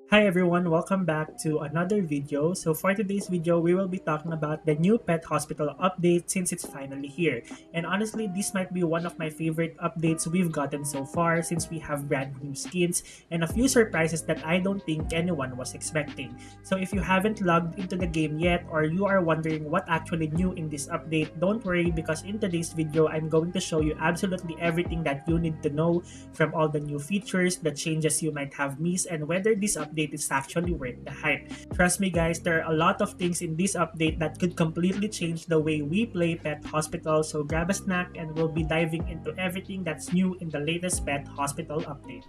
Hi everyone, welcome back to another video. So for today's video, we will be talking about the new pet hospital update since it's finally here. And honestly, this might be one of my favorite updates we've gotten so far since we have brand new skins and a few surprises that I don't think anyone was expecting. So if you haven't logged into the game yet or you are wondering what actually new in this update, don't worry because in today's video, I'm going to show you absolutely everything that you need to know from all the new features, the changes you might have missed, and whether this update is actually worth the hype. Trust me guys, there are a lot of things in this update that could completely change the way we play Pet Hospital, so grab a snack and we'll be diving into everything that's new in the latest Pet Hospital update.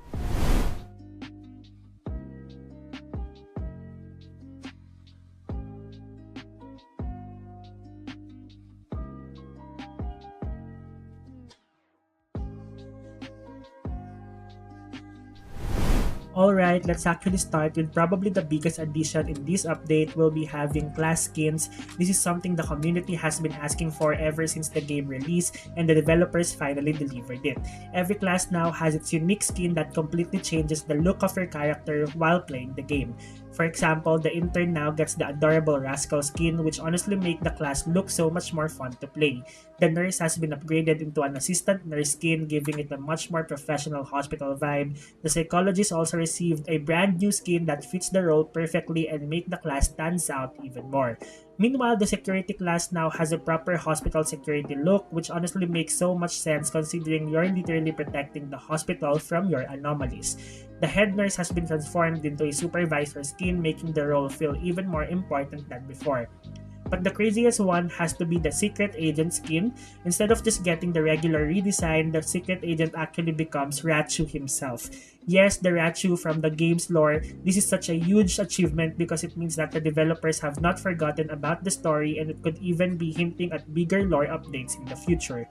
Alright, let's actually start with probably the biggest addition in this update. We'll be having class skins. This is something the community has been asking for ever since the game release and the developers finally delivered it. Every class now has its unique skin that completely changes the look of your character while playing the game. For example, the intern now gets the adorable Rascal skin, which honestly make the class look so much more fun to play. The nurse has been upgraded into an assistant nurse skin, giving it a much more professional hospital vibe. The psychologist also received a brand new skin that fits the role perfectly and make the class stands out even more. Meanwhile, the security class now has a proper hospital security look, which honestly makes so much sense considering you're literally protecting the hospital from your anomalies. The head nurse has been transformed into a supervisor skin, making the role feel even more important than before. But the craziest one has to be the secret agent skin. Instead of just getting the regular redesign, the secret agent actually becomes Rachu himself. Yes, the Rachu from the game's lore. This is such a huge achievement because it means that the developers have not forgotten about the story and it could even be hinting at bigger lore updates in the future.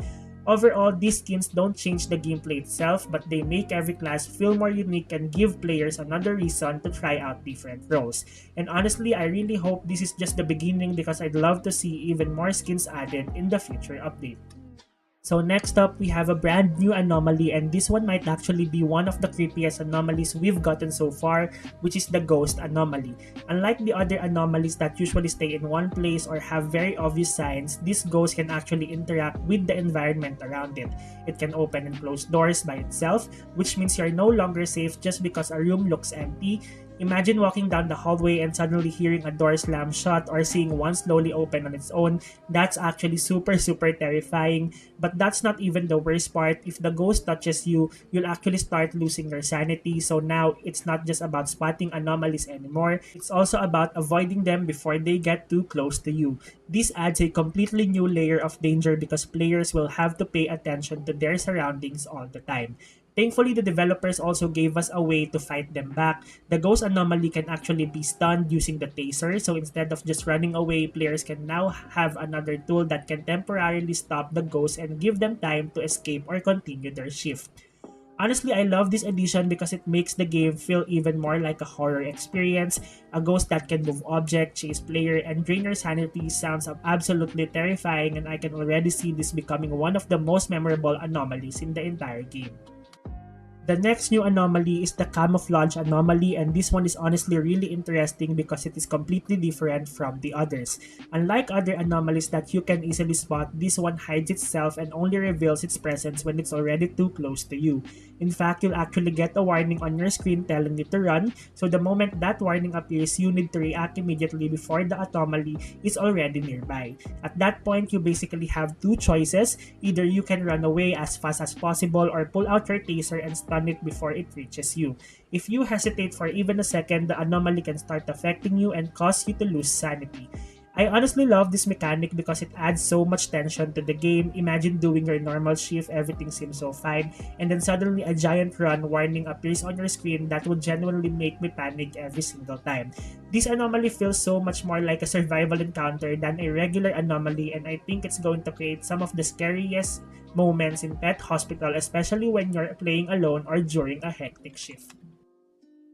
Overall, these skins don't change the gameplay itself, but they make every class feel more unique and give players another reason to try out different roles. And honestly, I really hope this is just the beginning because I'd love to see even more skins added in the future update. So next up, we have a brand new anomaly, and this one might actually be one of the creepiest anomalies we've gotten so far, which is the ghost anomaly. Unlike the other anomalies that usually stay in one place or have very obvious signs, this ghost can actually interact with the environment around it. It can open and close doors by itself, which means you're no longer safe just because a room looks empty. Imagine walking down the hallway and suddenly hearing a door slam shut or seeing one slowly open on its own. That's actually super terrifying. But that's not even the worst part. If the ghost touches you, you'll actually start losing your sanity. So now it's not just about spotting anomalies anymore. It's also about avoiding them before they get too close to you. This adds a completely new layer of danger because players will have to pay attention to their surroundings all the time. Thankfully, the developers also gave us a way to fight them back. The ghost anomaly can actually be stunned using the taser, so instead of just running away, players can now have another tool that can temporarily stop the ghost and give them time to escape or continue their shift. Honestly, I love this addition because it makes the game feel even more like a horror experience. A ghost that can move objects, chase player, and drain your sanity sounds absolutely terrifying, and I can already see this becoming one of the most memorable anomalies in the entire game. The next new anomaly is the camouflage anomaly, and this one is honestly really interesting because it is completely different from the others. Unlike other anomalies that you can easily spot, this one hides itself and only reveals its presence when it's already too close to you. In fact, you'll actually get a warning on your screen telling you to run, so the moment that warning appears, you need to react immediately before the anomaly is already nearby. At that point, you basically have two choices. Either you can run away as fast as possible or pull out your taser and stun it before it reaches you. If you hesitate for even a second, the anomaly can start affecting you and cause you to lose sanity. I honestly love this mechanic because it adds so much tension to the game. Imagine doing your normal shift, everything seems so fine, and then suddenly a giant run warning appears on your screen that would genuinely make me panic every single time. This anomaly feels so much more like a survival encounter than a regular anomaly, and I think it's going to create some of the scariest moments in Pet Hospital, especially when you're playing alone or during a hectic shift.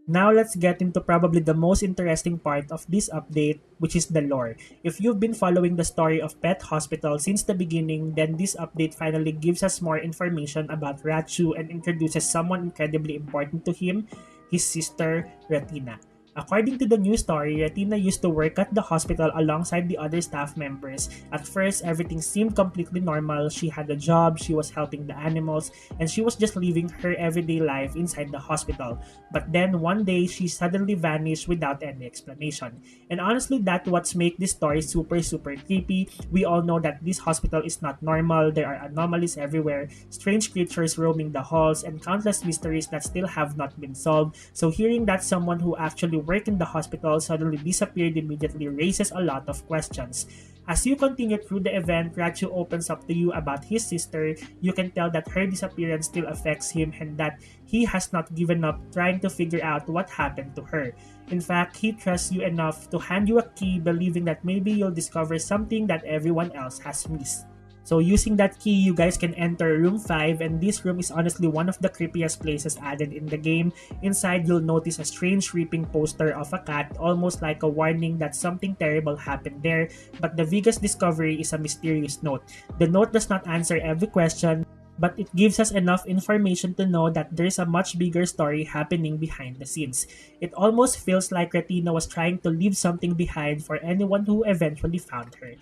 Now let's get into probably the most interesting part of this update, which is the lore. If you've been following the story of Pet Hospital since the beginning, then this update finally gives us more information about Rachu and introduces someone incredibly important to him, his sister, Retina. According to the news story, Retina used to work at the hospital alongside the other staff members. At first, everything seemed completely normal. She had a job, she was helping the animals, and she was just living her everyday life inside the hospital. But then one day, she suddenly vanished without any explanation. And honestly, that's what makes this story super, super creepy. We all know that this hospital is not normal. There are anomalies everywhere, strange creatures roaming the halls, and countless mysteries that still have not been solved. So hearing that someone who actually worked in the hospital suddenly disappeared immediately raises a lot of questions. As you continue through the event, Raju opens up to you about his sister. You can tell that her disappearance still affects him and that he has not given up trying to figure out what happened to her. In fact, he trusts you enough to hand you a key, believing that maybe you'll discover something that everyone else has missed. So using that key, you guys can enter room 5, and this room is honestly one of the creepiest places added in the game. Inside, you'll notice a strange reaping poster of a cat, almost like a warning that something terrible happened there. But the biggest discovery is a mysterious note. The note does not answer every question, but it gives us enough information to know that there's a much bigger story happening behind the scenes. It almost feels like Retina was trying to leave something behind for anyone who eventually found her.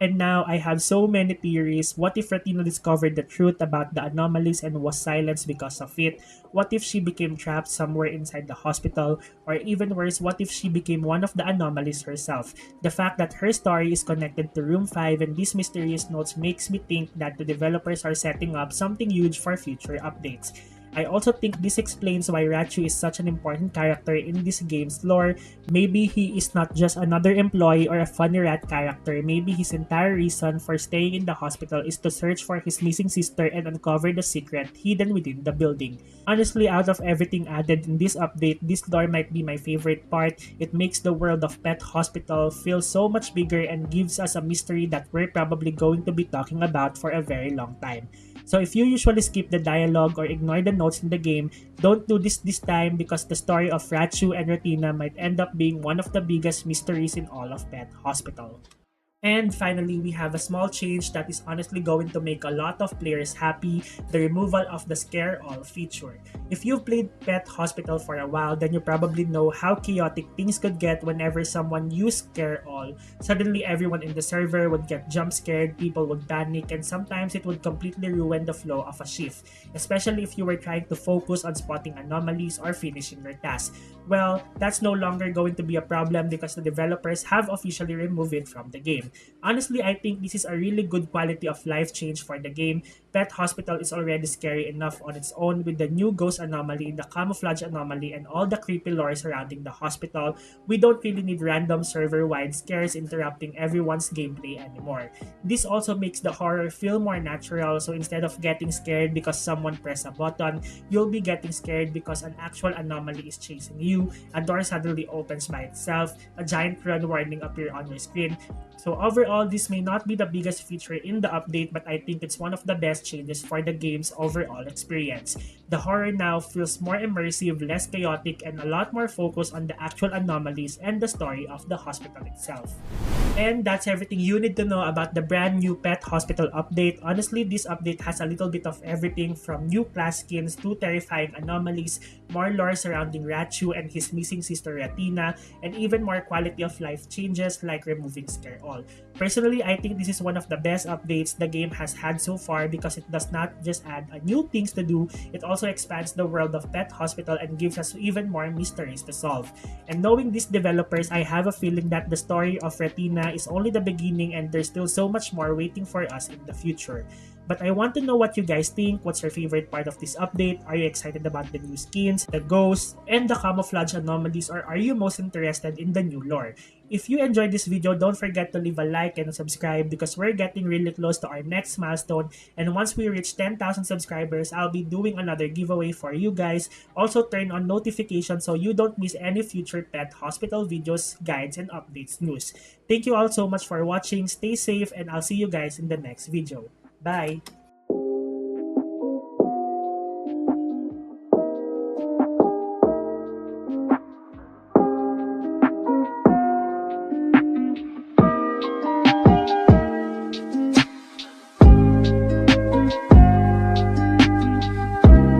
And now I have so many theories. What if Retina discovered the truth about the anomalies and was silenced because of it? What if she became trapped somewhere inside the hospital? Or even worse, what if she became one of the anomalies herself? The fact that her story is connected to Room 5 and these mysterious notes makes me think that the developers are setting up something huge for future updates. I also think this explains why Rachu is such an important character in this game's lore. Maybe he is not just another employee or a funny rat character. Maybe his entire reason for staying in the hospital is to search for his missing sister and uncover the secret hidden within the building. Honestly, out of everything added in this update, this lore might be my favorite part. It makes the world of Pet Hospital feel so much bigger and gives us a mystery that we're probably going to be talking about for a very long time. So if you usually skip the dialogue or ignore the notes in the game, don't do this time because the story of Rachu and Retina might end up being one of the biggest mysteries in all of Pet Hospital. And finally, we have a small change that is honestly going to make a lot of players happy, the removal of the Scare All feature. If you've played Pet Hospital for a while, then you probably know how chaotic things could get whenever someone used Scare All. Suddenly, everyone in the server would get jump scared, people would panic, and sometimes it would completely ruin the flow of a shift, especially if you were trying to focus on spotting anomalies or finishing your task. Well, that's no longer going to be a problem because the developers have officially removed it from the game. Honestly, I think this is a really good quality of life change for the game. Pet Hospital is already scary enough on its own with the new ghost anomaly, the camouflage anomaly, and all the creepy lore surrounding the hospital. We don't really need random server-wide scares interrupting everyone's gameplay anymore. This also makes the horror feel more natural, so instead of getting scared because someone pressed a button, you'll be getting scared because an actual anomaly is chasing you, a door suddenly opens by itself, a giant run warning appears on your screen. So overall, this may not be the biggest feature in the update, but I think it's one of the best changes for the game's overall experience. The horror now feels more immersive, less chaotic, and a lot more focused on the actual anomalies and the story of the hospital itself. And that's everything you need to know about the brand new Pet Hospital update. Honestly, this update has a little bit of everything from new class skins to terrifying anomalies, more lore surrounding Rachu and his missing sister Retina, and even more quality of life changes like removing Scare All. Personally, I think this is one of the best updates the game has had so far because it does not just add new things to do, it also expands the world of Pet Hospital and gives us even more mysteries to solve. And knowing these developers, I have a feeling that the story of Retina is only the beginning and there's still so much more waiting for us in the future. But I want to know what you guys think. What's your favorite part of this update? Are you excited about the new skins, the ghosts, and the camouflage anomalies, or are you most interested in the new lore? If you enjoyed this video, don't forget to leave a like and subscribe because we're getting really close to our next milestone, and once we reach 10,000 subscribers, I'll be doing another giveaway for you guys. Also, turn on notifications so you don't miss any future Pet Hospital videos, guides, and updates news. Thank you all so much for watching, stay safe, and I'll see you guys in the next video. Bye!